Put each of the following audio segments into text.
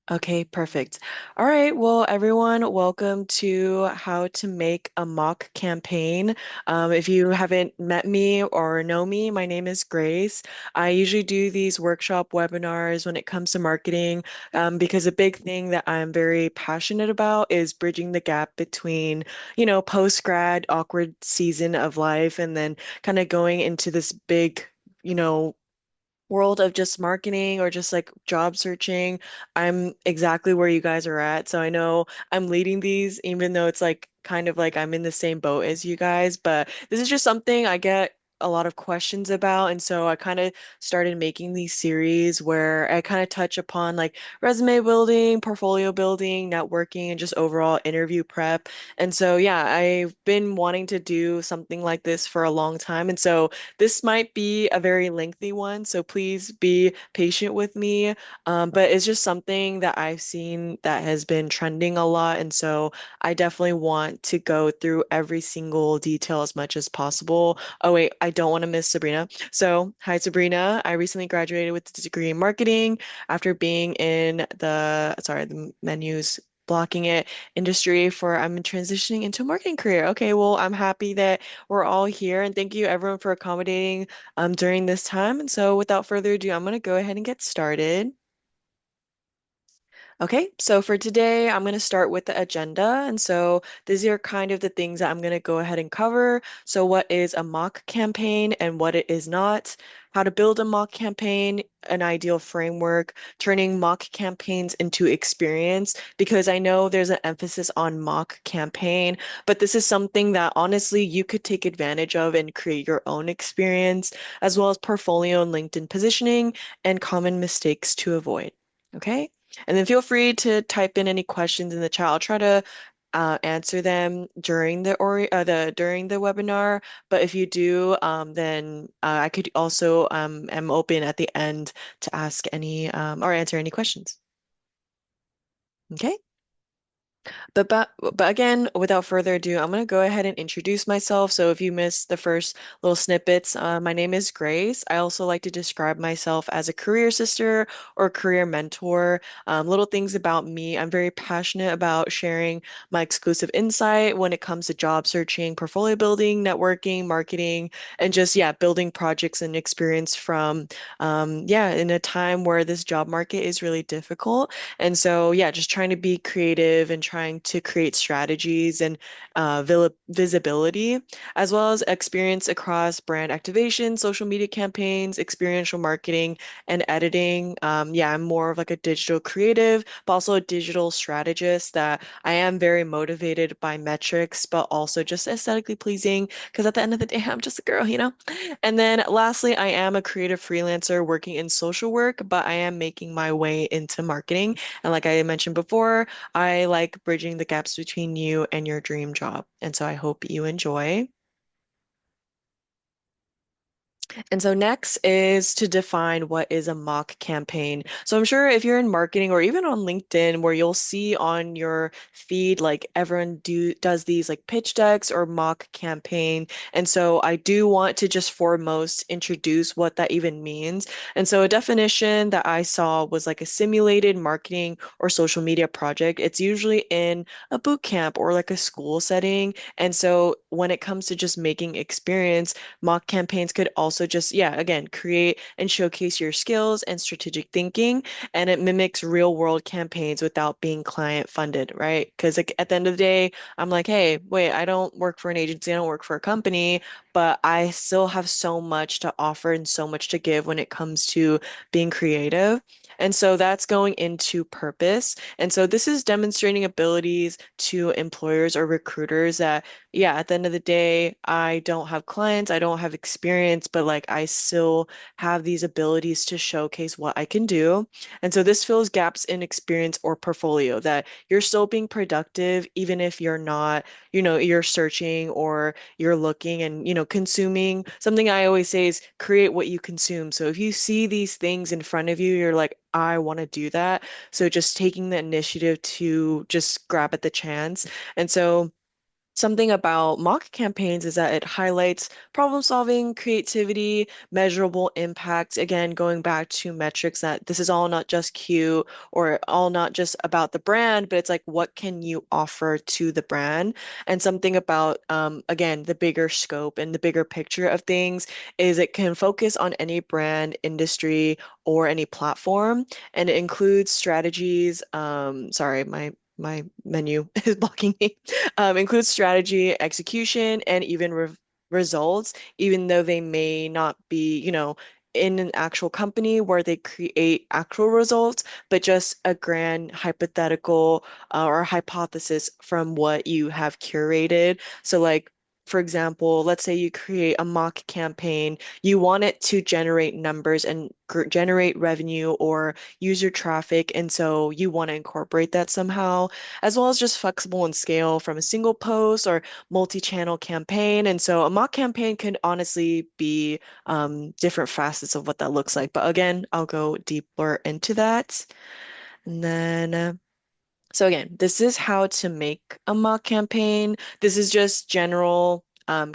Okay, perfect. All right, well, everyone, welcome to How to Make a Mock Campaign. If you haven't met me or know me, my name is Grace. I usually do these workshop webinars when it comes to marketing, because a big thing that I'm very passionate about is bridging the gap between, post-grad, awkward season of life, and then kind of going into this big, you know, world of just marketing or just like job searching. I'm exactly where you guys are at. So I know I'm leading these, even though it's like kind of like I'm in the same boat as you guys, but this is just something I get a lot of questions about. And so I kind of started making these series where I kind of touch upon like resume building, portfolio building, networking, and just overall interview prep. And so, yeah, I've been wanting to do something like this for a long time. And so this might be a very lengthy one, so please be patient with me. But it's just something that I've seen that has been trending a lot. And so I definitely want to go through every single detail as much as possible. Oh, wait, I don't want to miss Sabrina. So, hi, Sabrina. I recently graduated with a degree in marketing after being in the menus blocking it industry for I'm transitioning into a marketing career. Okay, well, I'm happy that we're all here, and thank you everyone for accommodating during this time. And so, without further ado, I'm going to go ahead and get started. Okay, so for today, I'm going to start with the agenda. And so these are kind of the things that I'm going to go ahead and cover. So, what is a mock campaign and what it is not, how to build a mock campaign, an ideal framework, turning mock campaigns into experience, because I know there's an emphasis on mock campaign, but this is something that honestly you could take advantage of and create your own experience, as well as portfolio and LinkedIn positioning and common mistakes to avoid. Okay. And then feel free to type in any questions in the chat. I'll try to answer them during the webinar. But if you do, then I could also am open at the end to ask any or answer any questions. Okay. But again, without further ado, I'm going to go ahead and introduce myself. So if you missed the first little snippets, my name is Grace. I also like to describe myself as a career sister or career mentor. Little things about me. I'm very passionate about sharing my exclusive insight when it comes to job searching, portfolio building, networking, marketing, and just, yeah, building projects and experience from, yeah, in a time where this job market is really difficult. And so, yeah, just trying to be creative and trying to create strategies and visibility, as well as experience across brand activation, social media campaigns, experiential marketing, and editing. Yeah, I'm more of like a digital creative, but also a digital strategist that I am very motivated by metrics, but also just aesthetically pleasing. Because at the end of the day, I'm just a girl, you know? And then lastly, I am a creative freelancer working in social work, but I am making my way into marketing. And like I mentioned before, I like bridging the gaps between you and your dream job. And so I hope you enjoy. And so next is to define what is a mock campaign. So I'm sure if you're in marketing or even on LinkedIn, where you'll see on your feed, like everyone does these like pitch decks or mock campaign. And so I do want to just foremost introduce what that even means. And so a definition that I saw was like a simulated marketing or social media project. It's usually in a boot camp or like a school setting. And so when it comes to just making experience, mock campaigns could also just, yeah, again, create and showcase your skills and strategic thinking. And it mimics real world campaigns without being client funded, right? Because like, at the end of the day, I'm like, hey, wait, I don't work for an agency, I don't work for a company, but I still have so much to offer and so much to give when it comes to being creative. And so that's going into purpose. And so this is demonstrating abilities to employers or recruiters that, yeah, at the end of the day, I don't have clients, I don't have experience, but like I still have these abilities to showcase what I can do. And so this fills gaps in experience or portfolio that you're still being productive, even if you're not, you're searching or you're looking and, consuming. Something I always say is create what you consume. So if you see these things in front of you, you're like, I want to do that. So just taking the initiative to just grab at the chance. And so, Something about mock campaigns is that it highlights problem solving, creativity, measurable impact. Again, going back to metrics that this is all not just cute or all not just about the brand, but it's like what can you offer to the brand? And something about, again, the bigger scope and the bigger picture of things is it can focus on any brand, industry, or any platform. And it includes strategies. Sorry, my menu is blocking me. Includes strategy, execution, and even re results, even though they may not be, in an actual company where they create actual results, but just a grand hypothetical or hypothesis from what you have curated. So, like, for example, let's say you create a mock campaign, you want it to generate numbers and generate revenue or user traffic, and so you want to incorporate that somehow as well as just flexible in scale from a single post or multi-channel campaign. And so a mock campaign can honestly be different facets of what that looks like. But again, I'll go deeper into that. And then so again, this is how to make a mock campaign. This is just general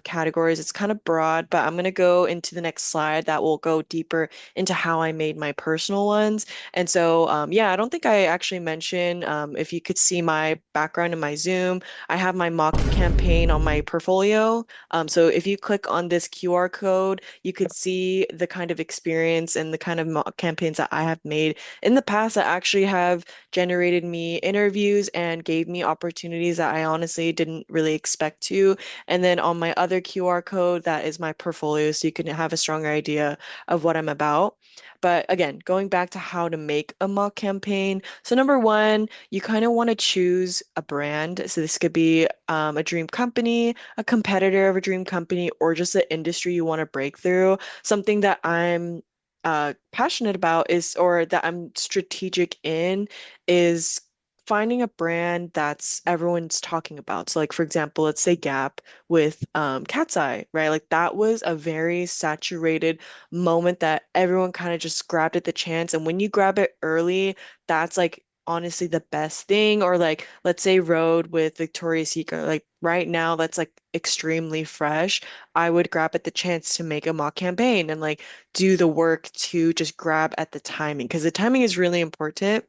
categories. It's kind of broad, but I'm going to go into the next slide that will go deeper into how I made my personal ones. And so, yeah, I don't think I actually mentioned, if you could see my background in my Zoom, I have my mock campaign on my portfolio. So if you click on this QR code, you could see the kind of experience and the kind of mock campaigns that I have made in the past that actually have generated me interviews and gave me opportunities that I honestly didn't really expect to. And then on my other QR code, that is my portfolio, so you can have a stronger idea of what I'm about. But again, going back to how to make a mock campaign. So number one, you kind of want to choose a brand. So this could be a dream company, a competitor of a dream company, or just the industry you want to break through. Something that I'm passionate about is, or that I'm strategic in, is finding a brand that's everyone's talking about. So, like for example, let's say Gap with Cat's Eye, right? Like that was a very saturated moment that everyone kind of just grabbed at the chance. And when you grab it early, that's like honestly the best thing. Or like let's say Rode with Victoria's Secret, like right now that's like extremely fresh. I would grab at the chance to make a mock campaign and like do the work to just grab at the timing because the timing is really important.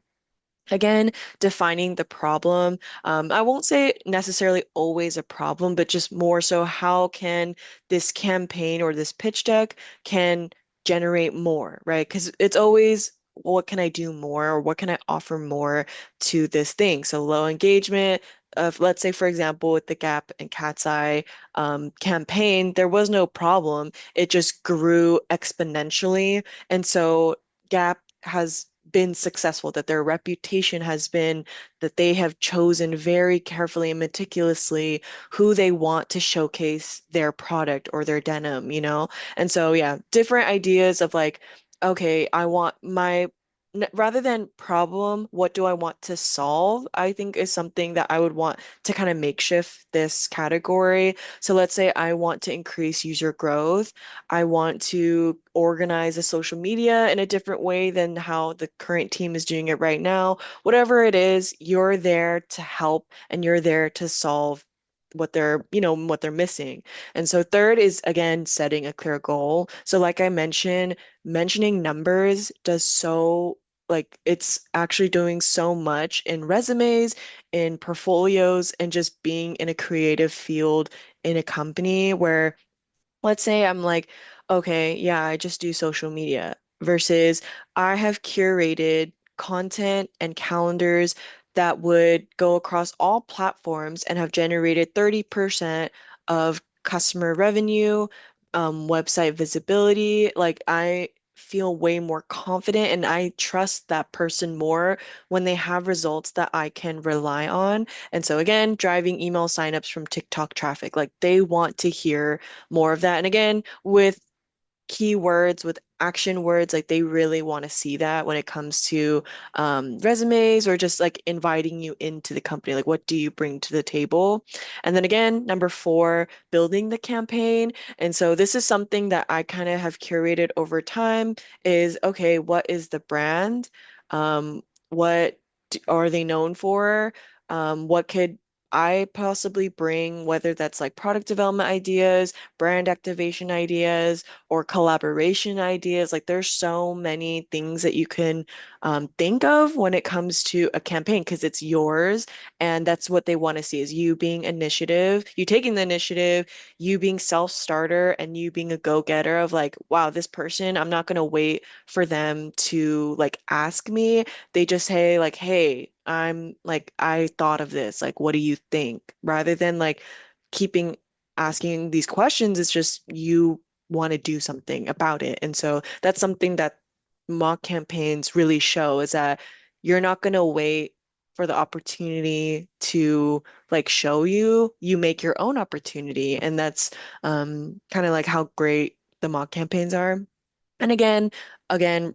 Again, defining the problem. I won't say necessarily always a problem, but just more so how can this campaign or this pitch deck can generate more, right? Because it's always what can I do more or what can I offer more to this thing? So low engagement of, let's say, for example, with the Gap and Cat's Eye campaign, there was no problem. It just grew exponentially. And so Gap has been successful, that their reputation has been that they have chosen very carefully and meticulously who they want to showcase their product or their denim, you know? And so, yeah, different ideas of like, okay, I want my, rather than problem, what do I want to solve? I think is something that I would want to kind of makeshift this category. So let's say I want to increase user growth. I want to organize the social media in a different way than how the current team is doing it right now. Whatever it is, you're there to help and you're there to solve what they're missing. And so third is again setting a clear goal. So like I mentioned, mentioning numbers does so like it's actually doing so much in resumes, in portfolios, and just being in a creative field in a company where let's say I'm like, okay, yeah, I just do social media versus I have curated content and calendars that would go across all platforms and have generated 30% of customer revenue, website visibility. Like I feel way more confident and I trust that person more when they have results that I can rely on. And so again, driving email signups from TikTok traffic, like they want to hear more of that. And again, with keywords, with action words, like they really want to see that when it comes to resumes or just like inviting you into the company. Like, what do you bring to the table? And then again, number four, building the campaign. And so this is something that I kind of have curated over time is, okay, what is the brand? What are they known for? What could I possibly bring, whether that's like product development ideas, brand activation ideas, or collaboration ideas. Like there's so many things that you can think of when it comes to a campaign because it's yours, and that's what they want to see is you being initiative, you taking the initiative, you being self-starter, and you being a go-getter of like, wow, this person, I'm not gonna wait for them to like ask me. They just say like, hey, I'm like, I thought of this. Like, what do you think? Rather than like keeping asking these questions, it's just you want to do something about it. And so that's something that mock campaigns really show is that you're not going to wait for the opportunity to like show you. You make your own opportunity. And that's kind of like how great the mock campaigns are. And again,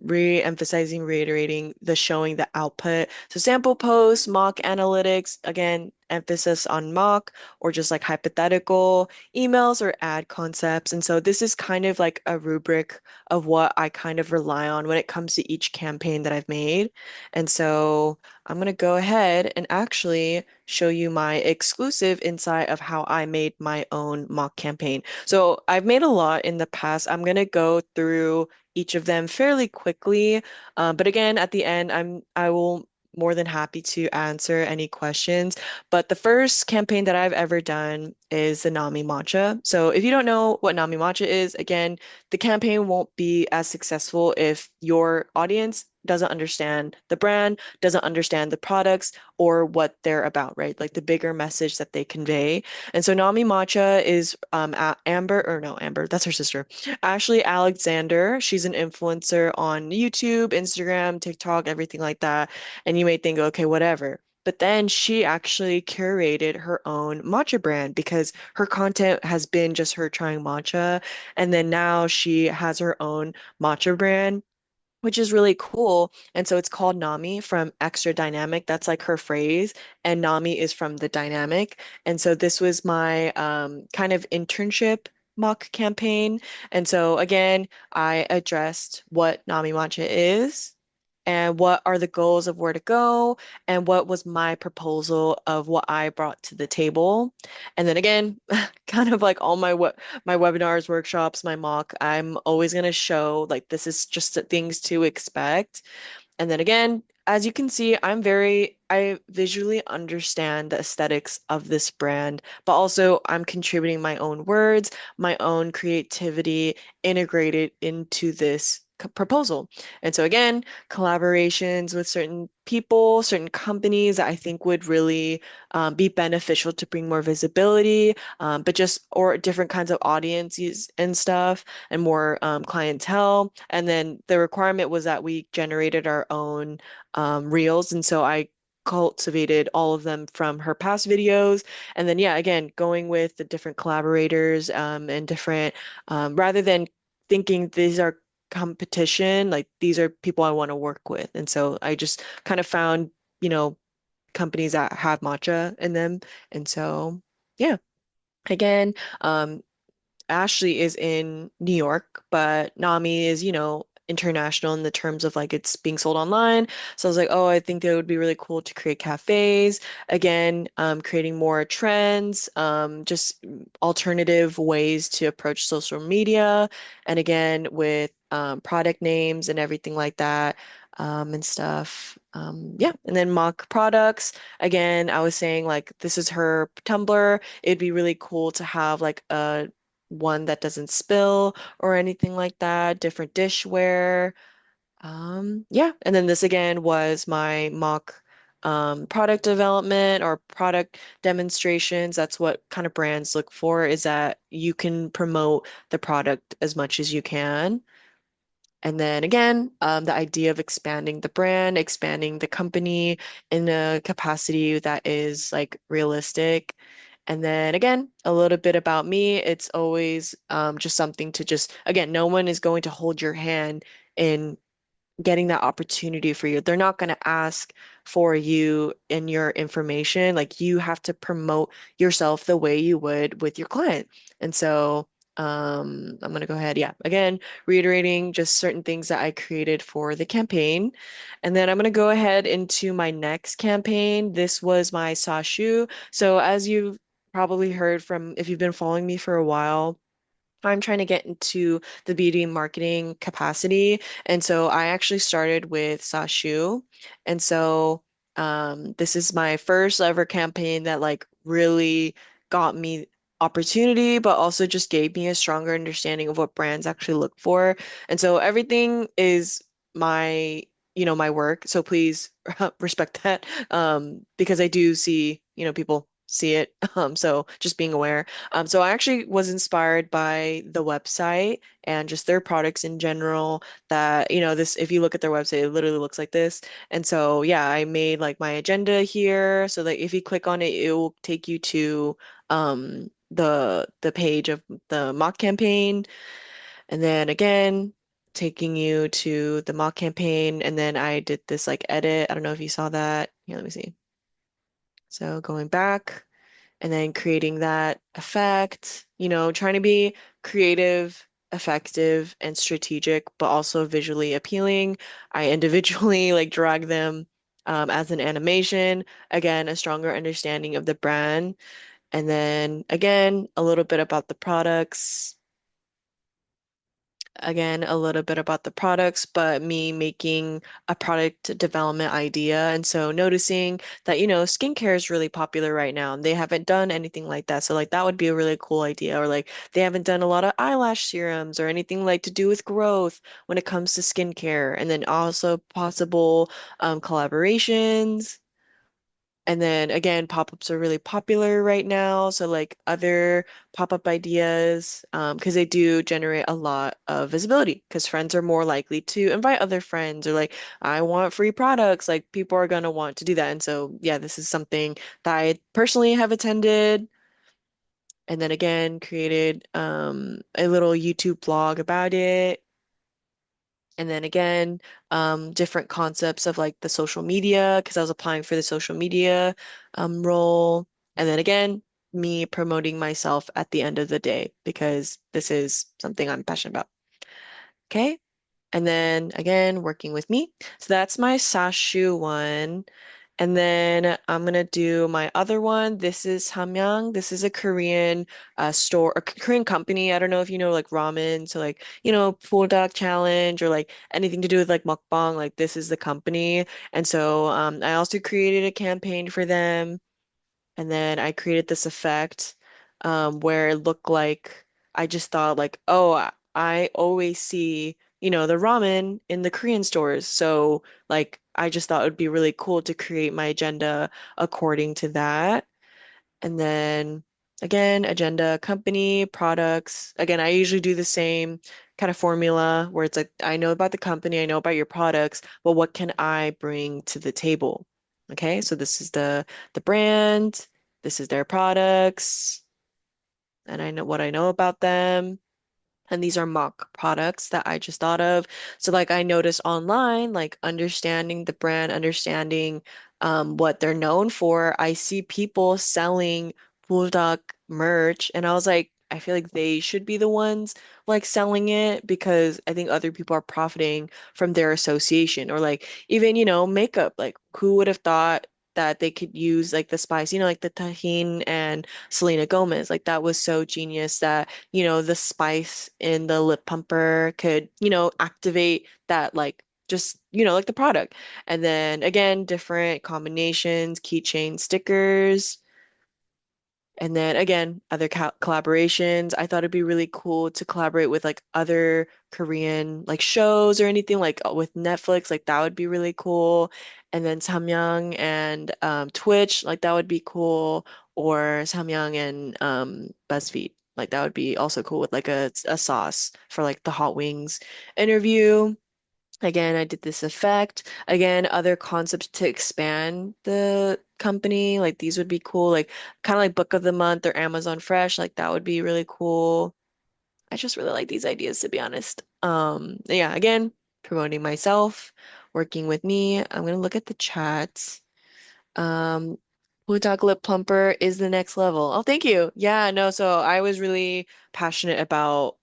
re-emphasizing, reiterating the showing the output. So sample posts, mock analytics, again, emphasis on mock or just like hypothetical emails or ad concepts. And so this is kind of like a rubric of what I kind of rely on when it comes to each campaign that I've made. And so I'm going to go ahead and actually show you my exclusive insight of how I made my own mock campaign. So I've made a lot in the past. I'm going to go through each of them fairly quickly. But again, at the end, I will more than happy to answer any questions. But the first campaign that I've ever done is the Nami Matcha. So if you don't know what Nami Matcha is, again, the campaign won't be as successful if your audience doesn't understand the brand, doesn't understand the products or what they're about, right? Like the bigger message that they convey. And so Nami Matcha is Amber, or no, Amber, that's her sister. Ashley Alexander, she's an influencer on YouTube, Instagram, TikTok, everything like that. And you may think, okay, whatever. But then she actually curated her own matcha brand because her content has been just her trying matcha. And then now she has her own matcha brand, which is really cool. And so it's called Nami from Extra Dynamic. That's like her phrase. And Nami is from the dynamic. And so this was my kind of internship mock campaign. And so again, I addressed what Nami Matcha is and what are the goals of where to go and what was my proposal of what I brought to the table. And then again, kind of like all my webinars, workshops, my mock, I'm always going to show like this is just the things to expect. And then again, as you can see, I visually understand the aesthetics of this brand, but also I'm contributing my own words, my own creativity integrated into this proposal. And so again, collaborations with certain people, certain companies that I think would really be beneficial to bring more visibility, but just or different kinds of audiences and stuff and more clientele. And then the requirement was that we generated our own reels. And so I cultivated all of them from her past videos. And then, yeah, again, going with the different collaborators and different, rather than thinking these are competition, like these are people I want to work with. And so I just kind of found, you know, companies that have matcha in them. And so, yeah, again, Ashley is in New York, but Nami is, international in the terms of like it's being sold online. So I was like, oh, I think that would be really cool to create cafes. Again, creating more trends, just alternative ways to approach social media. And again, with product names and everything like that. And stuff. Yeah. And then mock products. Again, I was saying like this is her Tumblr. It'd be really cool to have like a one that doesn't spill or anything like that, different dishware. Yeah, and then this again was my mock product development or product demonstrations. That's what kind of brands look for, is that you can promote the product as much as you can. And then again, the idea of expanding the brand, expanding the company in a capacity that is like realistic. And then again, a little bit about me. It's always just something to just, again, no one is going to hold your hand in getting that opportunity for you. They're not going to ask for you and your information. Like you have to promote yourself the way you would with your client. And so I'm gonna go ahead, yeah, again, reiterating just certain things that I created for the campaign. And then I'm gonna go ahead into my next campaign. This was my sacheu. So as you've probably heard from, if you've been following me for a while, I'm trying to get into the beauty marketing capacity. And so I actually started with sacheu. And so this is my first ever campaign that like really got me opportunity, but also just gave me a stronger understanding of what brands actually look for. And so everything is my, my work. So please respect that because I do see, people see it. So just being aware. So I actually was inspired by the website and just their products in general that, this, if you look at their website, it literally looks like this. And so, yeah, I made like my agenda here so that if you click on it, it will take you to the page of the mock campaign. And then again, taking you to the mock campaign. And then I did this like edit. I don't know if you saw that. Here, let me see. So going back and then creating that effect, trying to be creative, effective, and strategic, but also visually appealing. I individually like drag them as an animation. Again, a stronger understanding of the brand. And then again, a little bit about the products. Again, a little bit about the products, but me making a product development idea. And so noticing that, skincare is really popular right now and they haven't done anything like that. So like that would be a really cool idea. Or like they haven't done a lot of eyelash serums or anything like to do with growth when it comes to skincare. And then also possible collaborations. And then again, pop-ups are really popular right now. So like other pop-up ideas, because they do generate a lot of visibility because friends are more likely to invite other friends or like, I want free products. Like people are gonna want to do that. And so yeah, this is something that I personally have attended. And then again, created a little YouTube blog about it. And then again, different concepts of like the social media, because I was applying for the social media role. And then again, me promoting myself at the end of the day, because this is something I'm passionate about. Okay. And then again, working with me. So that's my sacheu one. And then I'm gonna do my other one. This is Samyang. This is a Korean store, a Korean company. I don't know if you know like ramen, so like Bulldog Challenge or like anything to do with like mukbang. Like this is the company, and so I also created a campaign for them. And then I created this effect where it looked like I just thought like, oh, I always see, the ramen in the Korean stores. So like I just thought it would be really cool to create my agenda according to that. And then again, agenda, company, products. Again, I usually do the same kind of formula where it's like I know about the company, I know about your products, but what can I bring to the table? Okay, so this is the brand, this is their products, and I know what I know about them. And these are mock products that I just thought of. So like I noticed online, like understanding the brand, understanding what they're known for. I see people selling Bulldog merch, and I was like, I feel like they should be the ones like selling it because I think other people are profiting from their association or like even, makeup. Like who would have thought that they could use like the spice, like the tajin and Selena Gomez. Like that was so genius that the spice in the lip pumper could, activate that like just, like the product. And then again, different combinations, keychain stickers. And then again, other collaborations. I thought it'd be really cool to collaborate with like other Korean like shows or anything like with Netflix. Like that would be really cool. And then Samyang and Twitch, like that would be cool. Or Samyang and BuzzFeed, like that would be also cool with like a sauce for like the hot wings interview. Again, I did this effect. Again, other concepts to expand the company. Like these would be cool. Like kind of like Book of the Month or Amazon Fresh. Like that would be really cool. I just really like these ideas, to be honest. Yeah, again, promoting myself, working with me. I'm gonna look at the chats. Um, Botox Lip Plumper is the next level. Oh, thank you. Yeah, no, so I was really passionate about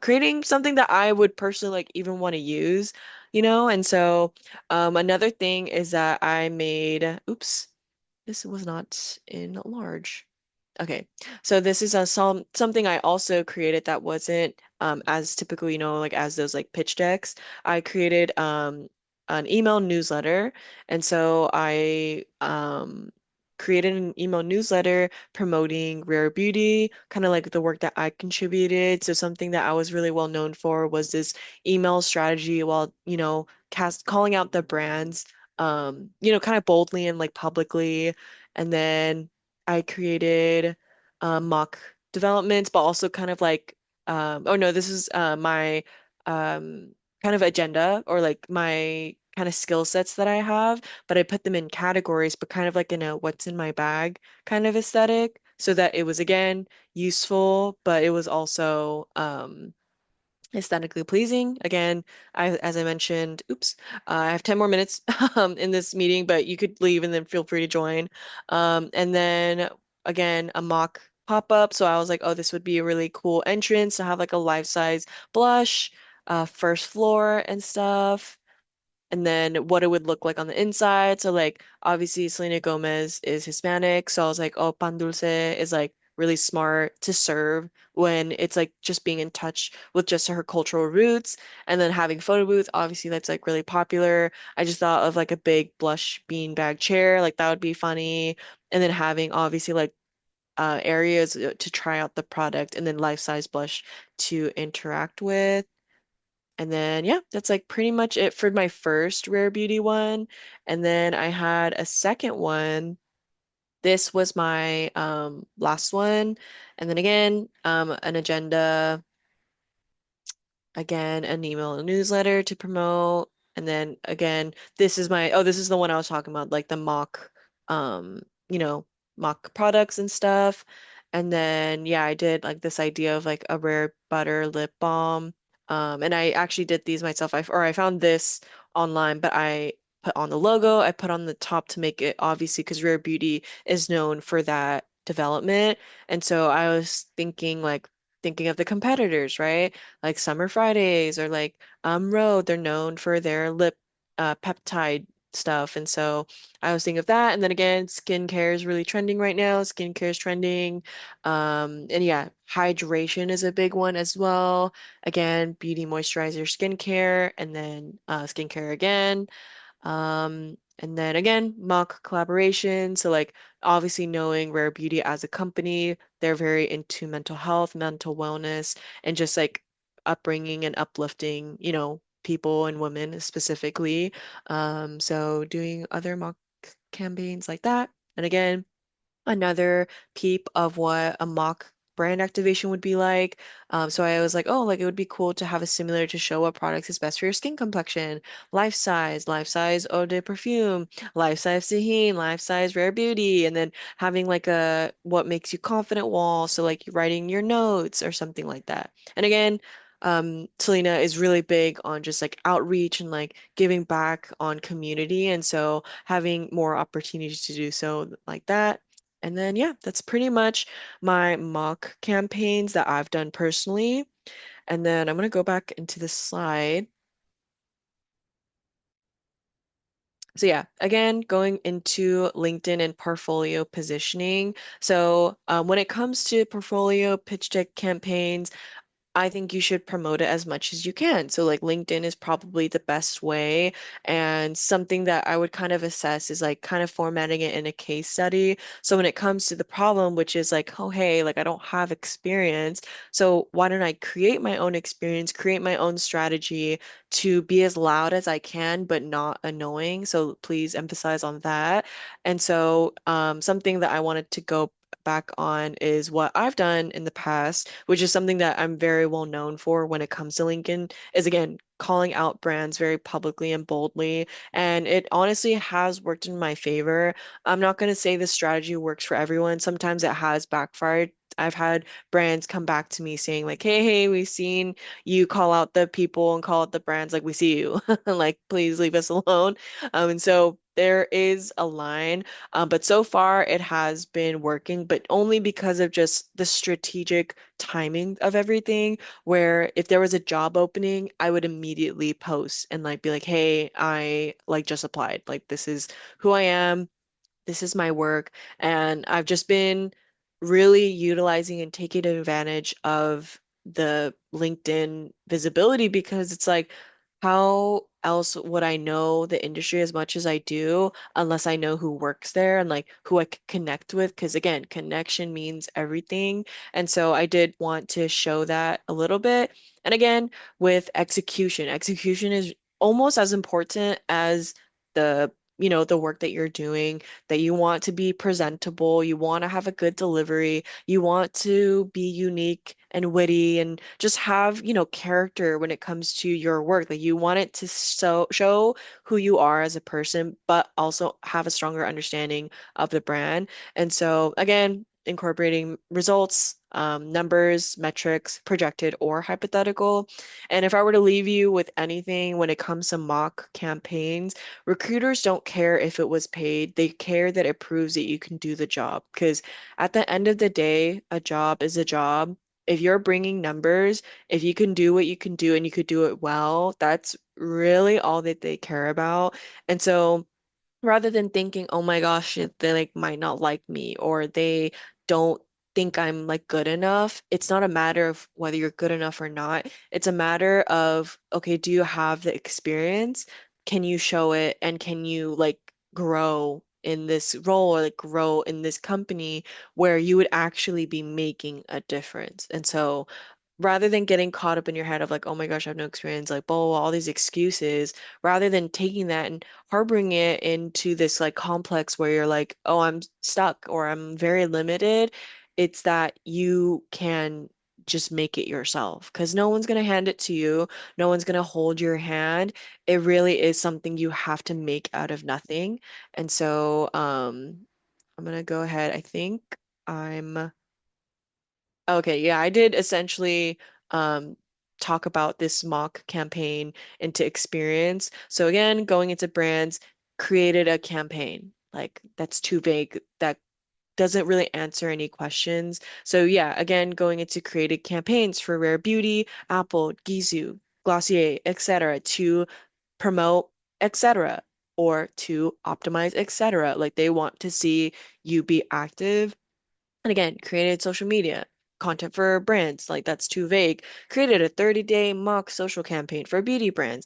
creating something that I would personally like even want to use, And so another thing is that I made, oops, this was not in large. Okay, so this is something I also created that wasn't as typical, like as those like pitch decks. I created an email newsletter, and so I created an email newsletter promoting Rare Beauty, kind of like the work that I contributed. So something that I was really well known for was this email strategy while, cast calling out the brands, kind of boldly and like publicly. And then I created mock developments, but also kind of like, oh no, this is my kind of agenda or like my kind of skill sets that I have, but I put them in categories, but kind of like in a what's in my bag kind of aesthetic, so that it was again useful, but it was also aesthetically pleasing. Again, as I mentioned, oops, I have 10 more minutes in this meeting, but you could leave and then feel free to join. And then again, a mock pop-up. So I was like, oh, this would be a really cool entrance to have like a life-size blush, first floor and stuff, and then what it would look like on the inside. So like obviously Selena Gomez is Hispanic, so I was like, oh, pan dulce is like really smart to serve when it's like just being in touch with just her cultural roots. And then having photo booth, obviously that's like really popular. I just thought of like a big blush beanbag chair, like that would be funny. And then having obviously like areas to try out the product and then life-size blush to interact with. And then, yeah, that's like pretty much it for my first Rare Beauty one. And then I had a second one. This was my last one. And then again, an agenda, again, an email and newsletter to promote. And then again, this is the one I was talking about, like the mock, um, you know, mock products and stuff. And then, yeah, I did like this idea of like a rare butter lip balm. And I actually did these myself. I found this online, but I put on the logo, I put on the top to make it obviously because Rare Beauty is known for that development. And so I was thinking of the competitors, right? Like Summer Fridays or like Rhode, they're known for their lip peptide stuff. And so I was thinking of that. And then again, skincare is really trending right now. Skincare is trending. And yeah, hydration is a big one as well. Again, beauty moisturizer, skincare, and then skincare again. And then again, mock collaboration. So like obviously knowing Rare Beauty as a company, they're very into mental health, mental wellness, and just like upbringing and uplifting, people and women specifically. So doing other mock campaigns like that. And again, another peep of what a mock brand activation would be like. So I was like, oh, like it would be cool to have a simulator to show what products is best for your skin complexion. Life size eau de perfume, life size Sahin, life size Rare Beauty, and then having like a what makes you confident wall. So like you're writing your notes or something like that. And again, Selena is really big on just like outreach and like giving back on community. And so having more opportunities to do so like that. And then, yeah, that's pretty much my mock campaigns that I've done personally. And then I'm going to go back into the slide. So, yeah, again, going into LinkedIn and portfolio positioning. So, when it comes to portfolio pitch deck campaigns, I think you should promote it as much as you can. So like LinkedIn is probably the best way. And something that I would kind of assess is like kind of formatting it in a case study. So when it comes to the problem, which is like, oh, hey, like I don't have experience. So why don't I create my own experience, create my own strategy to be as loud as I can, but not annoying. So please emphasize on that. And so something that I wanted to go back on is what I've done in the past, which is something that I'm very well known for when it comes to LinkedIn, is again calling out brands very publicly and boldly. And it honestly has worked in my favor. I'm not going to say this strategy works for everyone. Sometimes it has backfired I've had brands come back to me saying like, hey, we've seen you call out the people and call out the brands, like we see you. Like, please leave us alone. And so there is a line, but so far it has been working, but only because of just the strategic timing of everything, where if there was a job opening, I would immediately post and like be like, hey, I like just applied. Like, this is who I am, this is my work. And I've just been really utilizing and taking advantage of the LinkedIn visibility, because it's like, how else would I know the industry as much as I do unless I know who works there and like who I can connect with? Because again, connection means everything. And so I did want to show that a little bit. And again, with execution, execution is almost as important as the the work that you're doing, that you want to be presentable, you want to have a good delivery, you want to be unique and witty and just have, character when it comes to your work. Like, you want it to show who you are as a person, but also have a stronger understanding of the brand. And so again, incorporating results, numbers, metrics, projected or hypothetical. And if I were to leave you with anything when it comes to mock campaigns, recruiters don't care if it was paid. They care that it proves that you can do the job. Because at the end of the day, a job is a job. If you're bringing numbers, if you can do what you can do and you could do it well, that's really all that they care about. And so, rather than thinking, oh my gosh, they like might not like me or they don't think I'm like good enough. It's not a matter of whether you're good enough or not. It's a matter of, okay, do you have the experience? Can you show it? And can you like grow in this role or like grow in this company where you would actually be making a difference? And so rather than getting caught up in your head of like, oh my gosh, I have no experience, like, blah, blah, blah, all these excuses, rather than taking that and harboring it into this like complex where you're like, oh, I'm stuck or I'm very limited, it's that you can just make it yourself because no one's going to hand it to you. No one's going to hold your hand. It really is something you have to make out of nothing. And so, I'm going to go ahead. I think I'm Okay, yeah, I did essentially um, talk about this mock campaign into experience. So again, going into brands, created a campaign. Like, that's too vague. That doesn't really answer any questions. So yeah, again, going into created campaigns for Rare Beauty, Apple, Gizu, Glossier, etc., to promote, etc., or to optimize, etc. Like, they want to see you be active. And again, created social media content for brands, like that's too vague. Created a 30-day mock social campaign for beauty brands,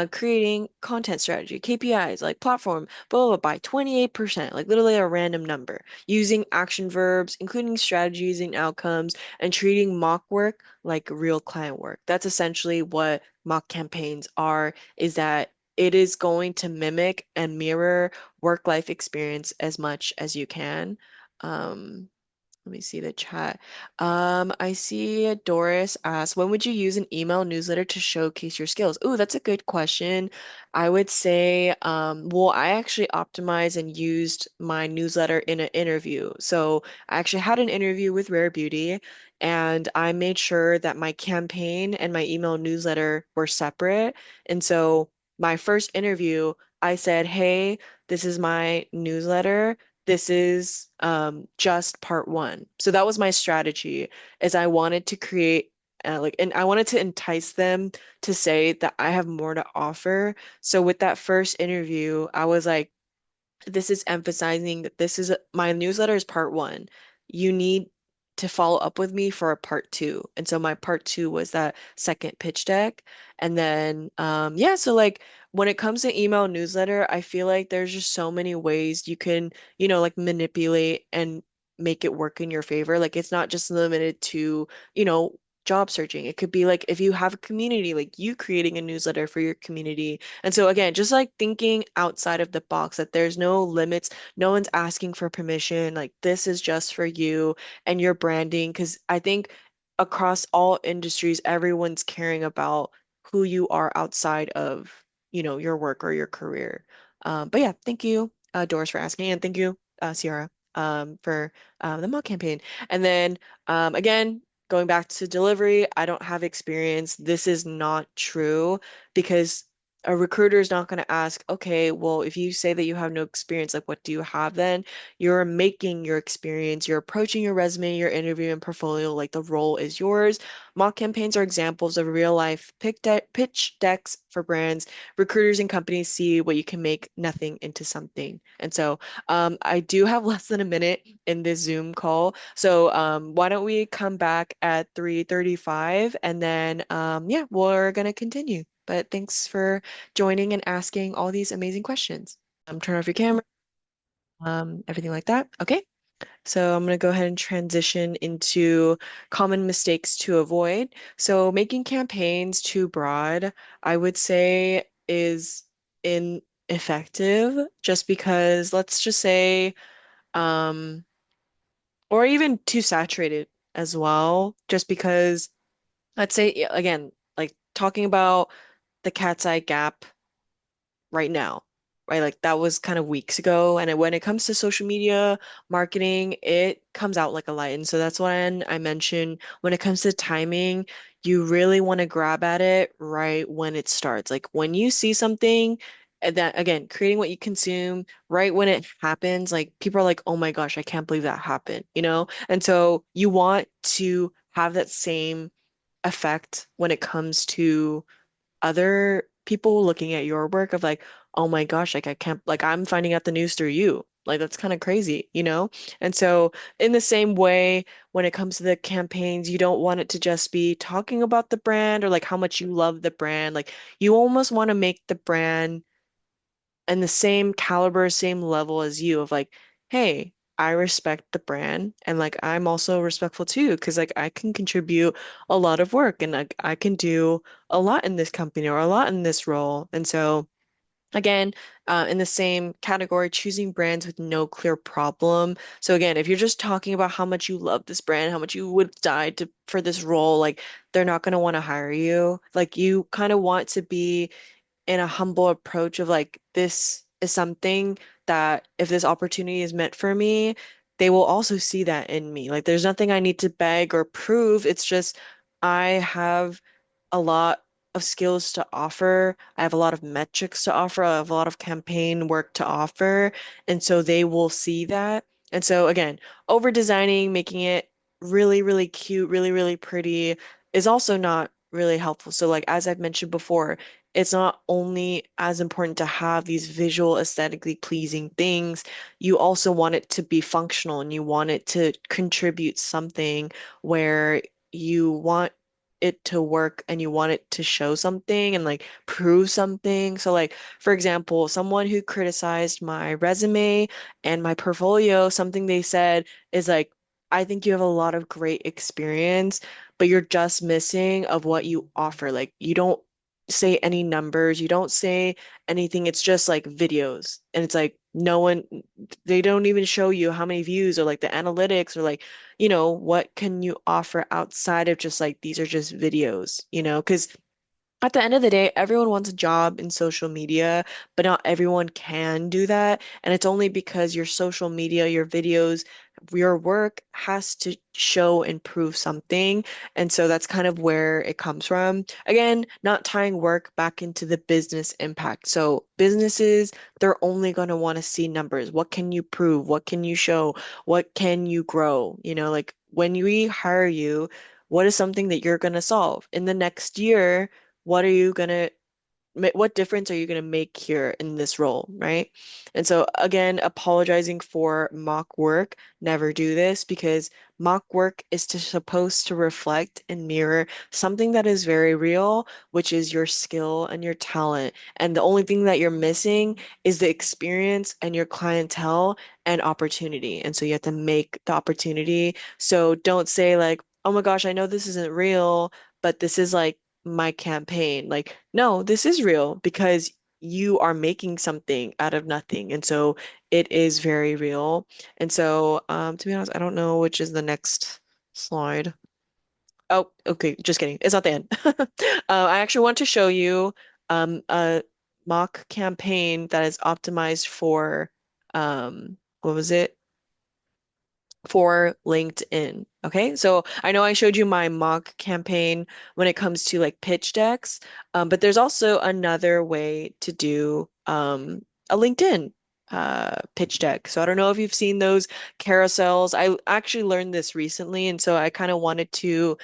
creating content strategy, KPIs, like platform, blah, blah, blah, by 28%, like literally a random number, using action verbs, including strategies and outcomes, and treating mock work like real client work. That's essentially what mock campaigns are, is that it is going to mimic and mirror work-life experience as much as you can. Um, Let me see the chat. I see Doris asks, when would you use an email newsletter to showcase your skills? Ooh, that's a good question. I would say, well, I actually optimized and used my newsletter in an interview. So I actually had an interview with Rare Beauty, and I made sure that my campaign and my email newsletter were separate. And so my first interview, I said, hey, this is my newsletter, this is just part one. So that was my strategy, is I wanted to create and I wanted to entice them to say that I have more to offer. So with that first interview, I was like, this is emphasizing that this is my newsletter is part one. You need to follow up with me for a part two. And so my part two was that second pitch deck. And then yeah, so like when it comes to email newsletter, I feel like there's just so many ways you can, like manipulate and make it work in your favor. Like, it's not just limited to, job searching. It could be like if you have a community, like you creating a newsletter for your community. And so again, just like thinking outside of the box, that there's no limits, no one's asking for permission. Like, this is just for you and your branding. Because I think across all industries, everyone's caring about who you are outside of, your work or your career. But yeah, thank you, Doris, for asking, and thank you, Ciara. for the mock campaign. And then again, going back to delivery, I don't have experience. This is not true because a recruiter is not going to ask, okay, well, if you say that you have no experience, like what do you have then? You're making your experience, you're approaching your resume, your interview and portfolio like the role is yours. Mock campaigns are examples of real life pitch decks for brands. Recruiters and companies see what you can make nothing into something. And so I do have less than a minute in this Zoom call. So why don't we come back at 3:35 and then yeah, we're gonna continue. But thanks for joining and asking all these amazing questions. Turn off your camera, everything like that. Okay. So I'm going to go ahead and transition into common mistakes to avoid. So making campaigns too broad, I would say is ineffective just because let's just say, um, or even too saturated as well, just because let's say again, like talking about the cat's eye gap right now, right? Like that was kind of weeks ago. And when it comes to social media marketing, it comes out like a light. And so that's when I mentioned when it comes to timing, you really want to grab at it right when it starts. Like when you see something, and that again, creating what you consume right when it happens, like people are like, oh my gosh, I can't believe that happened, you know? And so you want to have that same effect when it comes to other people looking at your work of like, oh my gosh, like I can't, like I'm finding out the news through you. Like that's kind of crazy, you know? And so in the same way, when it comes to the campaigns, you don't want it to just be talking about the brand or like how much you love the brand. Like you almost want to make the brand and the same caliber, same level as you of like, hey, I respect the brand and like I'm also respectful too because like I can contribute a lot of work and like I can do a lot in this company or a lot in this role. And so again, in the same category, choosing brands with no clear problem. So again, if you're just talking about how much you love this brand, how much you would die to for this role, like they're not going to want to hire you. Like you kind of want to be in a humble approach of like, this is something that if this opportunity is meant for me, they will also see that in me. Like, there's nothing I need to beg or prove. It's just I have a lot of skills to offer. I have a lot of metrics to offer. I have a lot of campaign work to offer. And so they will see that. And so, again, over designing, making it really, really cute, really, really pretty is also not really helpful. So, like, as I've mentioned before, it's not only as important to have these visual, aesthetically pleasing things, you also want it to be functional and you want it to contribute something where you want it to work and you want it to show something and like prove something. So like for example, someone who criticized my resume and my portfolio, something they said is like, I think you have a lot of great experience, but you're just missing of what you offer. Like you don't say any numbers, you don't say anything. It's just like videos. And it's like no one, they don't even show you how many views or like the analytics or like, what can you offer outside of just like these are just videos, because at the end of the day, everyone wants a job in social media, but not everyone can do that. And it's only because your social media, your videos, your work has to show and prove something. And so that's kind of where it comes from. Again, not tying work back into the business impact. So businesses, they're only going to want to see numbers. What can you prove? What can you show? What can you grow? Like when we hire you, what is something that you're going to solve in the next year? What are you gonna what difference are you going to make here in this role, right? And so again, apologizing for mock work, never do this because mock work is supposed to reflect and mirror something that is very real, which is your skill and your talent. And the only thing that you're missing is the experience and your clientele and opportunity. And so you have to make the opportunity. So don't say like, oh my gosh, I know this isn't real, but this is like my campaign. Like, no, this is real because you are making something out of nothing. And so it is very real. And so, to be honest, I don't know which is the next slide. Oh, okay, just kidding. It's not the end. I actually want to show you a mock campaign that is optimized for what was it? for LinkedIn. Okay, so I know I showed you my mock campaign when it comes to like pitch decks, but there's also another way to do a LinkedIn pitch deck. So I don't know if you've seen those carousels. I actually learned this recently, and so I kind of wanted to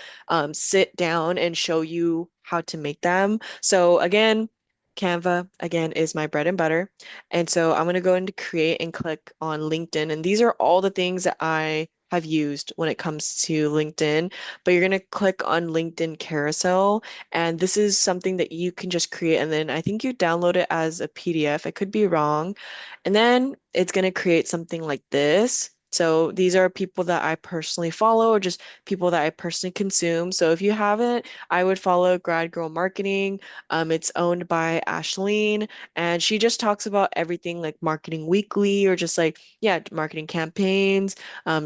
sit down and show you how to make them. So again, Canva again is my bread and butter. And so I'm going to go into create and click on LinkedIn. And these are all the things that I have used when it comes to LinkedIn. But you're going to click on LinkedIn carousel. And this is something that you can just create. And then I think you download it as a PDF. I could be wrong. And then it's going to create something like this. So these are people that I personally follow or just people that I personally consume. So if you haven't, I would follow Grad Girl Marketing. It's owned by Ashleen, and she just talks about everything like marketing weekly or just like, yeah, marketing campaigns,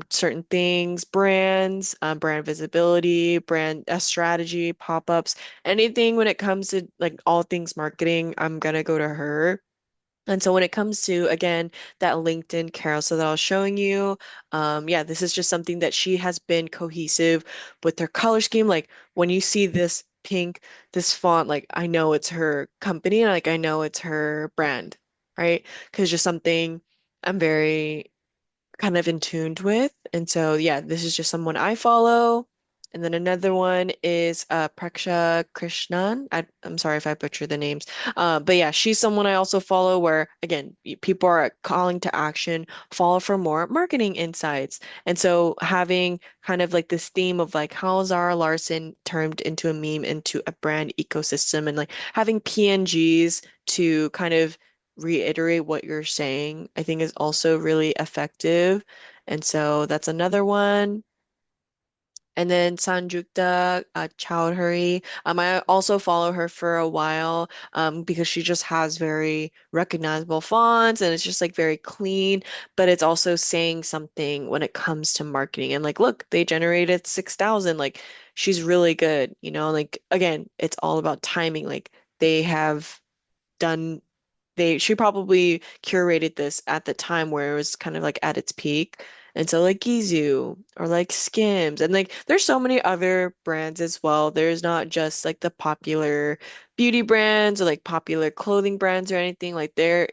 certain things, brands, brand visibility, brand strategy, pop-ups, anything when it comes to like all things marketing, I'm gonna go to her. And so when it comes to, again, that LinkedIn carousel that I was showing you, yeah, this is just something that she has been cohesive with her color scheme. Like when you see this pink, this font, like I know it's her company and like I know it's her brand, right? Because just something I'm very kind of in tuned with. And so, yeah, this is just someone I follow. And then another one is Preksha Krishnan. I'm sorry if I butcher the names. But yeah, she's someone I also follow where, again, people are calling to action, follow for more marketing insights. And so having kind of like this theme of like how Zara Larson turned into a meme into a brand ecosystem and like having PNGs to kind of reiterate what you're saying, I think is also really effective. And so that's another one. And then Sanjukta Chowdhury. I also follow her for a while because she just has very recognizable fonts and it's just like very clean, but it's also saying something when it comes to marketing. And like, look, they generated 6,000. Like, she's really good, you know, like again, it's all about timing. Like they have done she probably curated this at the time where it was kind of like at its peak. And so like Gizu or like Skims and like there's so many other brands as well. There's not just like the popular beauty brands or like popular clothing brands or anything like there.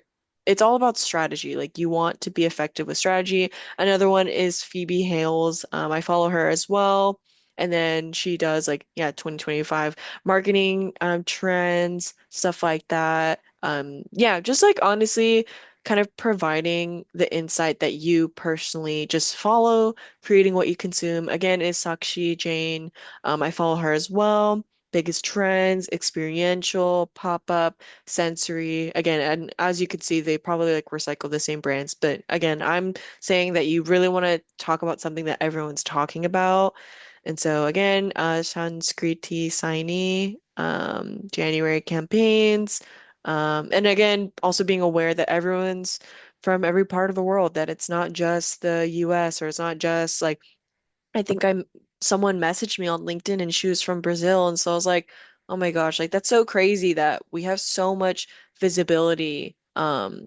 It's all about strategy. Like you want to be effective with strategy. Another one is Phoebe Hales. I follow her as well. And then she does like, yeah, 2025 marketing trends, stuff like that. Yeah, just like honestly, kind of providing the insight that you personally just follow, creating what you consume. Again, is Sakshi Jane. I follow her as well. Biggest trends, experiential, pop-up, sensory. Again, and as you can see, they probably like recycle the same brands. But again, I'm saying that you really want to talk about something that everyone's talking about. And so again, Sanskriti Saini, January campaigns. And again, also being aware that everyone's from every part of the world, that it's not just the US or it's not just like I think someone messaged me on LinkedIn and she was from Brazil. And so I was like, oh my gosh, like that's so crazy that we have so much visibility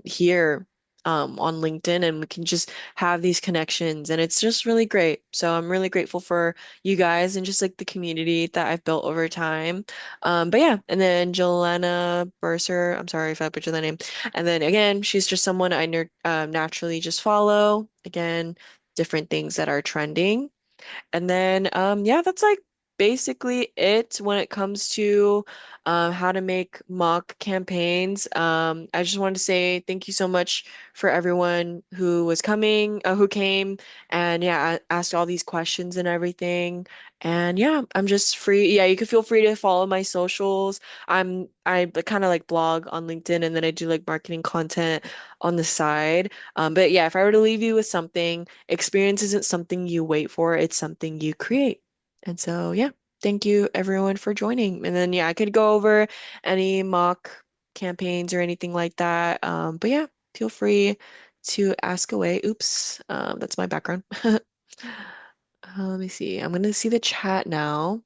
here on LinkedIn and we can just have these connections and it's just really great. So I'm really grateful for you guys and just like the community that I've built over time. But yeah, and then Jelena Burser, I'm sorry if I butchered the name. And then again, she's just someone I naturally just follow. Again, different things that are trending. And then, yeah, that's like basically it when it comes to how to make mock campaigns. I just wanted to say thank you so much for everyone who was coming, who came, and yeah, asked all these questions and everything. And yeah, I'm just free. Yeah, you can feel free to follow my socials. I kind of like blog on LinkedIn, and then I do like marketing content on the side. But yeah, if I were to leave you with something, experience isn't something you wait for, it's something you create. And so, yeah, thank you everyone for joining. And then, yeah, I could go over any mock campaigns or anything like that. But yeah, feel free to ask away. Oops, that's my background. Let me see. I'm going to see the chat now.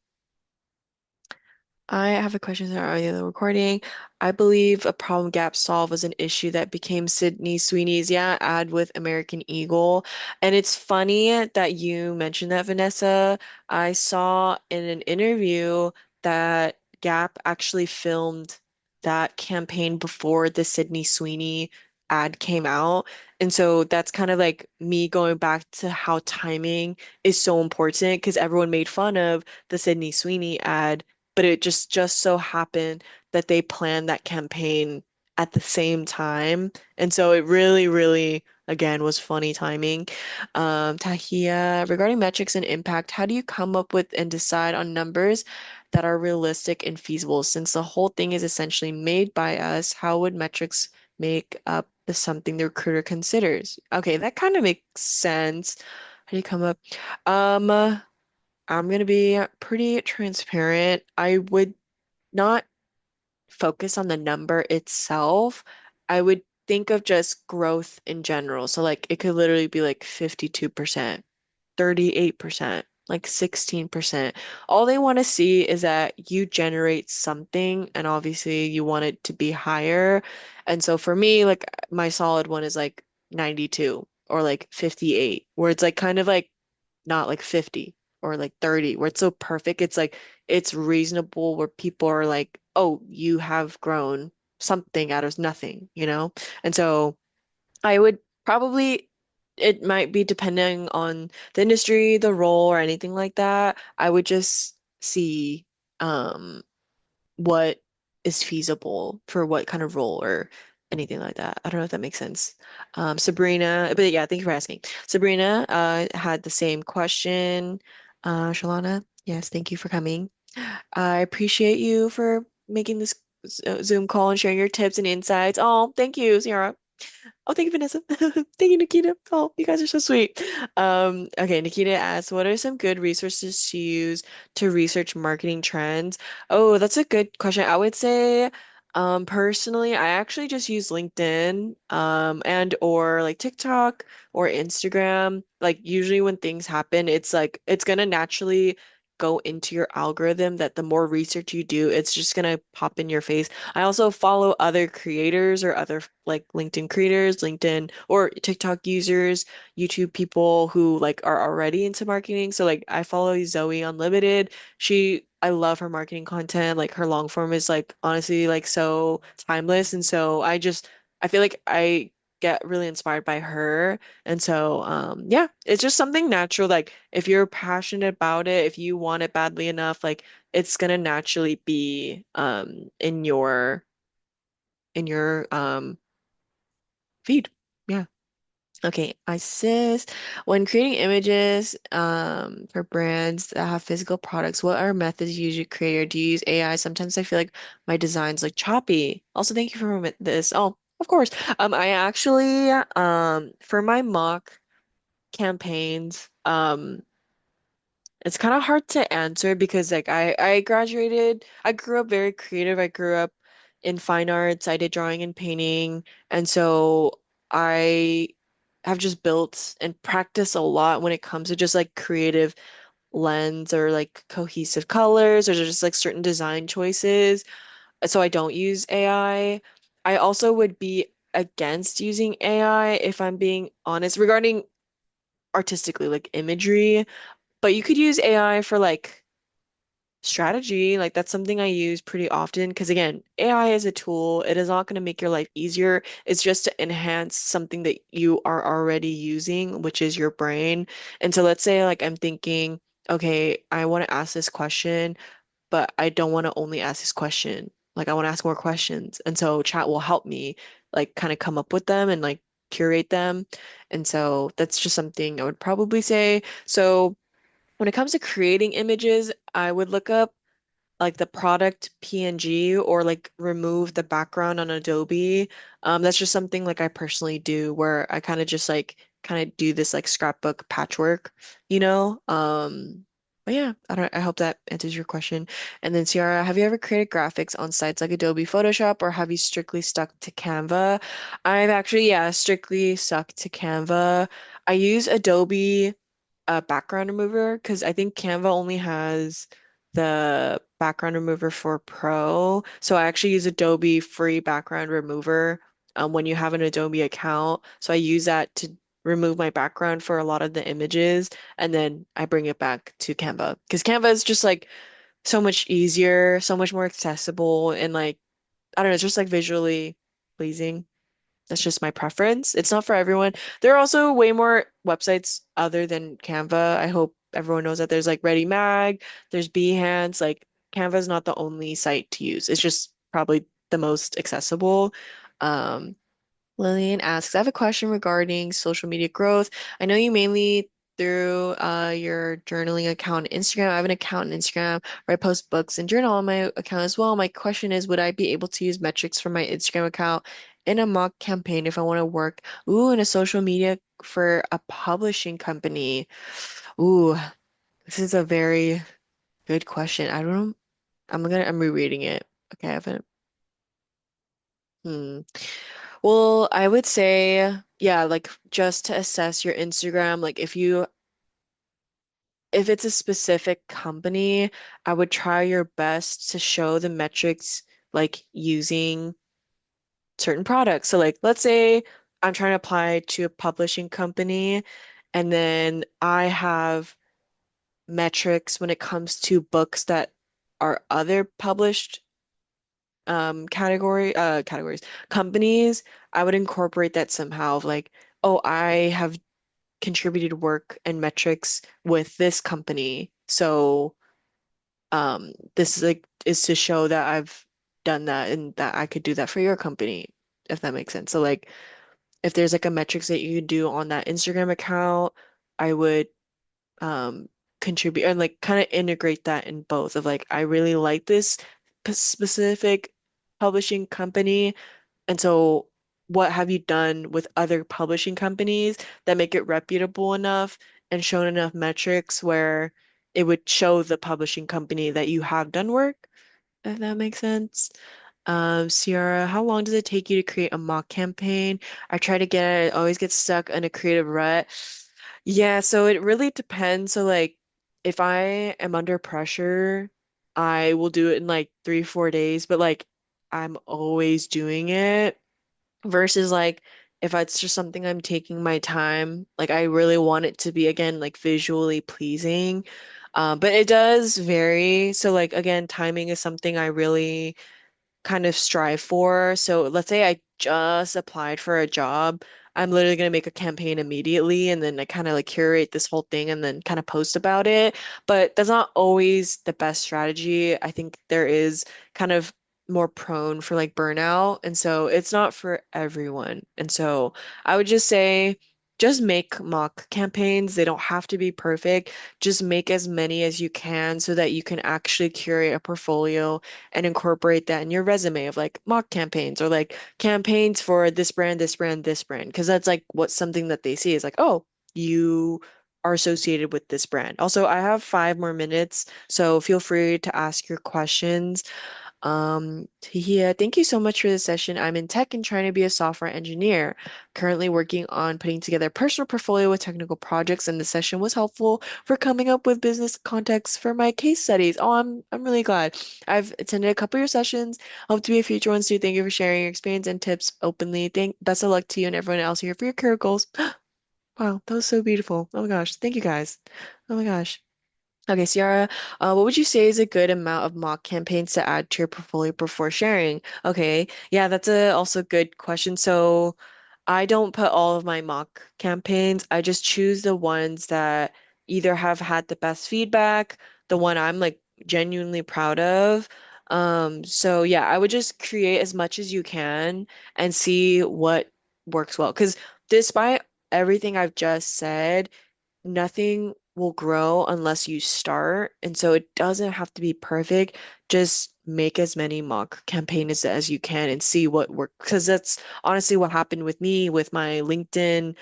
I have a question that earlier in the recording. I believe a problem gap solve was an issue that became Sydney Sweeney's ad with American Eagle. And it's funny that you mentioned that, Vanessa. I saw in an interview that Gap actually filmed that campaign before the Sydney Sweeney ad came out. And so that's kind of like me going back to how timing is so important because everyone made fun of the Sydney Sweeney ad, but it just so happened that they planned that campaign at the same time. And so it really, really, again, was funny timing. Tahia, regarding metrics and impact, how do you come up with and decide on numbers that are realistic and feasible? Since the whole thing is essentially made by us, how would metrics make up the something the recruiter considers? Okay, that kind of makes sense. How do you come up? Um, I'm gonna be pretty transparent. I would not focus on the number itself. I would think of just growth in general. So like it could literally be like 52%, 38%, like 16%. All they want to see is that you generate something, and obviously you want it to be higher. And so for me, like my solid one is like 92 or like 58, where it's like kind of like not like 50 or like 30, where it's so perfect. It's like it's reasonable where people are like, oh, you have grown something out of nothing, you know? And so I would probably, it might be depending on the industry, the role, or anything like that. I would just see um what is feasible for what kind of role or anything like that. I don't know if that makes sense. Sabrina, but yeah, thank you for asking. Sabrina had the same question. Shalana, yes, thank you for coming. I appreciate you for making this Zoom call and sharing your tips and insights. Oh, thank you, Sierra. Oh, thank you, Vanessa. Thank you, Nikita. Oh, you guys are so sweet. Okay, Nikita asks, what are some good resources to use to research marketing trends? Oh, that's a good question. I would say, personally, I actually just use LinkedIn, and or like TikTok or Instagram. Like usually when things happen, it's like it's gonna naturally go into your algorithm that the more research you do, it's just gonna pop in your face. I also follow other creators or other like LinkedIn creators, LinkedIn or TikTok users, YouTube people who like are already into marketing. So like I follow Zoe Unlimited. I love her marketing content. Like her long form is like honestly like so timeless. And so I feel like I get really inspired by her. And so yeah, it's just something natural. Like if you're passionate about it, if you want it badly enough, like it's gonna naturally be in your feed. Yeah. Okay, Isis. When creating images for brands that have physical products, what are methods you usually create, or do you use AI? Sometimes I feel like my designs look choppy. Also, thank you for this. Oh, of course. I actually for my mock campaigns, it's kind of hard to answer because like I grew up very creative. I grew up in fine arts. I did drawing and painting. And so I have just built and practiced a lot when it comes to just like creative lens or like cohesive colors or just like certain design choices. So I don't use AI. I also would be against using AI if I'm being honest regarding artistically like imagery. But you could use AI for like strategy. Like that's something I use pretty often because again, AI is a tool. It is not going to make your life easier. It's just to enhance something that you are already using, which is your brain. And so let's say like I'm thinking, okay, I want to ask this question, but I don't want to only ask this question. Like I want to ask more questions. And so chat will help me like kind of come up with them and like curate them. And so that's just something I would probably say. So when it comes to creating images, I would look up like the product PNG or like remove the background on Adobe. That's just something like I personally do where I kind of just like kind of do this like scrapbook patchwork, you know? But yeah, I hope that answers your question. And then Ciara, have you ever created graphics on sites like Adobe Photoshop or have you strictly stuck to Canva? I've actually, yeah, strictly stuck to Canva. I use Adobe background remover because I think Canva only has the background remover for Pro. So I actually use Adobe free background remover when you have an Adobe account. So I use that to remove my background for a lot of the images, and then I bring it back to Canva because Canva is just like so much easier, so much more accessible, and like I don't know, it's just like visually pleasing. That's just my preference. It's not for everyone. There are also way more websites other than Canva. I hope everyone knows that there's like Ready Mag, there's Behance. Like Canva is not the only site to use. It's just probably the most accessible. Um, Lillian asks, I have a question regarding social media growth. I know you mainly through your journaling account on Instagram. I have an account on Instagram where I post books and journal on my account as well. My question is, would I be able to use metrics from my Instagram account in a mock campaign if I want to work, in a social media for a publishing company? Ooh, this is a very good question. I don't know. I'm rereading it. Okay, I haven't. Hmm. Well, I would say, yeah, like just to assess your Instagram, like if it's a specific company, I would try your best to show the metrics like using certain products. So like let's say I'm trying to apply to a publishing company and then I have metrics when it comes to books that are other published categories companies. I would incorporate that somehow of like, oh, I have contributed work and metrics with this company. So this is like is to show that I've done that and that I could do that for your company, if that makes sense. So like if there's like a metrics that you do on that Instagram account, I would um contribute and like kind of integrate that in both of like I really like this specific publishing company, and so what have you done with other publishing companies that make it reputable enough and shown enough metrics where it would show the publishing company that you have done work, if that makes sense. Ciara, how long does it take you to create a mock campaign? I try to always get stuck in a creative rut. Yeah, so it really depends. So like if I am under pressure, I will do it in like 3, 4 days, but like I'm always doing it versus like if it's just something I'm taking my time, like I really want it to be again like visually pleasing. But it does vary. So like again, timing is something I really kind of strive for. So let's say I just applied for a job. I'm literally going to make a campaign immediately and then I kind of like curate this whole thing and then kind of post about it. But that's not always the best strategy. I think there is kind of more prone for like burnout. And so it's not for everyone. And so I would just say, just make mock campaigns. They don't have to be perfect. Just make as many as you can so that you can actually curate a portfolio and incorporate that in your resume of like mock campaigns or like campaigns for this brand, this brand, this brand. Because that's like what something that they see is like, oh, you are associated with this brand. Also, I have 5 more minutes, so feel free to ask your questions. Yeah, thank you so much for this session. I'm in tech and trying to be a software engineer. Currently working on putting together a personal portfolio with technical projects, and the session was helpful for coming up with business context for my case studies. Oh, I'm really glad. I've attended a couple of your sessions. Hope to be a future ones too. Thank you for sharing your experience and tips openly. Best of luck to you and everyone else here for your career goals. Wow, that was so beautiful. Oh my gosh, thank you guys. Oh my gosh. Okay, Ciara, what would you say is a good amount of mock campaigns to add to your portfolio before sharing? Okay, yeah, that's a also good question. So I don't put all of my mock campaigns. I just choose the ones that either have had the best feedback, the one I'm like genuinely proud of. So yeah, I would just create as much as you can and see what works well. Because despite everything I've just said, nothing will grow unless you start. And so it doesn't have to be perfect. Just make as many mock campaigns as you can and see what works. Because that's honestly what happened with me with my LinkedIn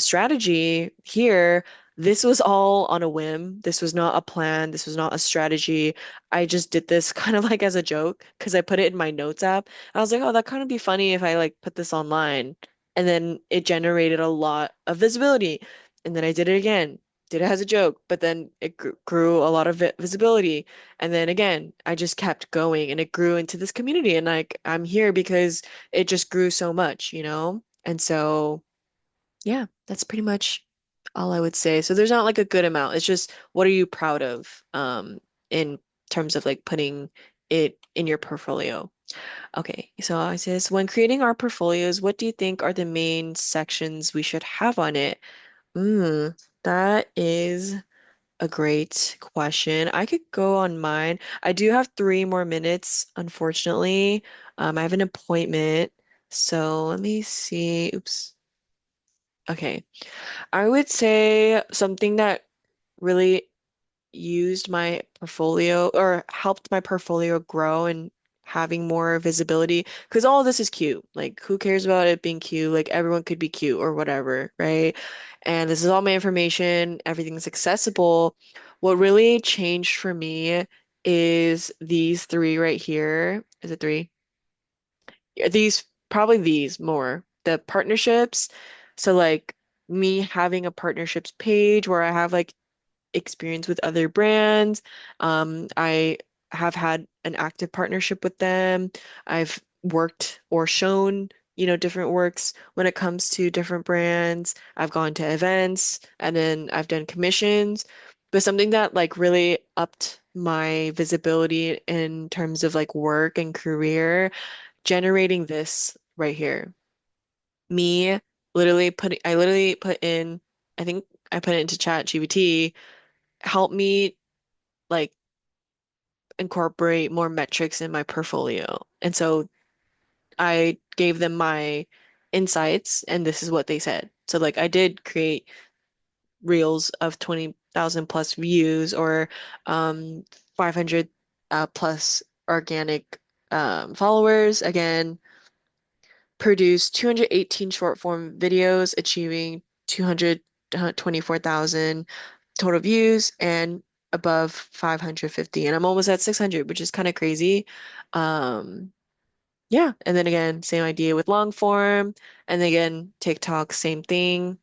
strategy here. This was all on a whim. This was not a plan. This was not a strategy. I just did this kind of like as a joke because I put it in my notes app. I was like, oh, that kind of be funny if I like put this online. And then it generated a lot of visibility. And then I did it again. did it as a joke, but then it grew a lot of visibility. And then again, I just kept going and it grew into this community. And like, I'm here because it just grew so much, you know? And so, yeah, that's pretty much all I would say. So there's not like a good amount. It's just what are you proud of, in terms of like putting it in your portfolio. Okay, so I says, when creating our portfolios, what do you think are the main sections we should have on it? That is a great question. I could go on mine. I do have 3 more minutes, unfortunately. I have an appointment. So let me see. Oops. Okay. I would say something that really used my portfolio or helped my portfolio grow and having more visibility because all of this is cute. Like, who cares about it being cute? Like, everyone could be cute or whatever, right? And this is all my information, everything's accessible. What really changed for me is these three right here. Is it three? Yeah, these, probably these more. The partnerships. So, like, me having a partnerships page where I have like experience with other brands. I have had an active partnership with them. I've worked or shown, different works when it comes to different brands. I've gone to events and then I've done commissions. But something that like really upped my visibility in terms of like work and career, generating this right here. Me I literally put in, I think I put it into Chat GPT, help me like incorporate more metrics in my portfolio. And so I gave them my insights and this is what they said. So like I did create reels of 20,000 plus views or 500 plus organic followers. Again, produced 218 short form videos, achieving 224,000 total views and above 550. And I'm almost at 600, which is kind of crazy. Um, yeah. And then again, same idea with long form. And then again, TikTok, same thing,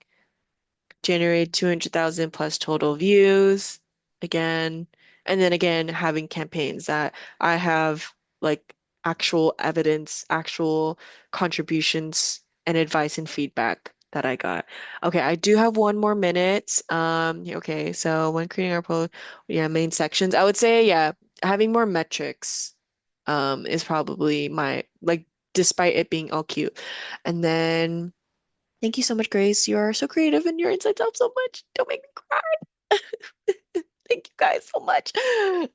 generate 200,000 plus total views again. And then again, having campaigns that I have like actual evidence, actual contributions and advice and feedback that I got. Okay, I do have 1 more minute. Yeah, okay, so when creating our yeah, main sections, I would say, yeah, having more metrics is probably my like despite it being all cute. And then thank you so much, Grace. You are so creative and your insights help so much. Don't make me cry. Thank you guys so much.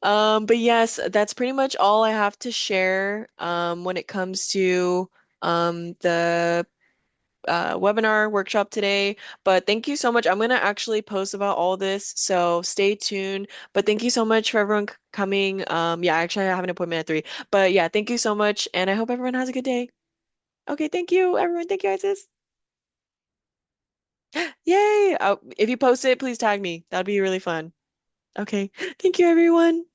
But yes, that's pretty much all I have to share when it comes to the webinar workshop today. But thank you so much. I'm gonna actually post about all this, so stay tuned. But thank you so much for everyone coming. Yeah, actually I have an appointment at 3. But yeah, thank you so much, and I hope everyone has a good day. Okay, thank you, everyone. Thank you, Isis. Yay! If you post it, please tag me. That'd be really fun. Okay. Thank you, everyone.